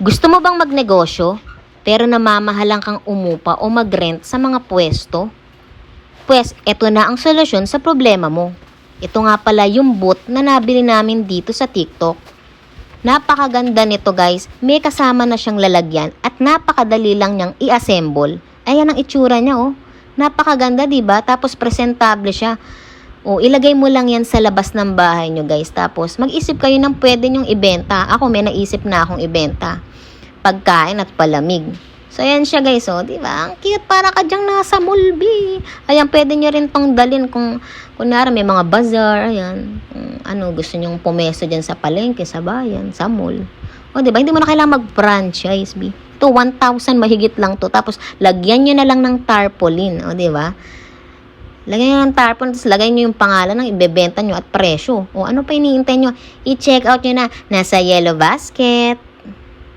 Gusto mo bang magnegosyo, pero namamahalan kang umupa o mag-rent sa mga pwesto? Pues, eto na ang solusyon sa problema mo. Ito nga pala yung booth na nabili namin dito sa TikTok. Napakaganda nito guys, may kasama na siyang lalagyan at napakadali lang niyang i-assemble. Ayan ang itsura niya oh. Napakaganda diba? Tapos presentable siya. O, ilagay mo lang yan sa labas ng bahay nyo guys. Tapos, mag-isip kayo ng pwede nyong ibenta. Ako, may naisip na akong ibenta. Pagkain at palamig. So, ayan siya guys, oh. Diba? Ang cute, para ka dyang nasa mulbi. Ayan, pwede nyo rin tong dalin kung, kunwari, may mga bazaar, ayan. Gusto nyong pumeso dyan sa palengke, sa bayan, sa mall. O, diba? Hindi mo na kailangan mag-franchise, B. Ito, 1,000 mahigit lang to. Tapos, lagyan nyo na lang ng tarpaulin. O, diba? Lagyan nyo ng tarpaulin, tapos lagay nyo yung pangalan ng ibebenta nyo at presyo. O, ano pa iniintay nyo? I-check out nyo na. Nasa Yellow Basket.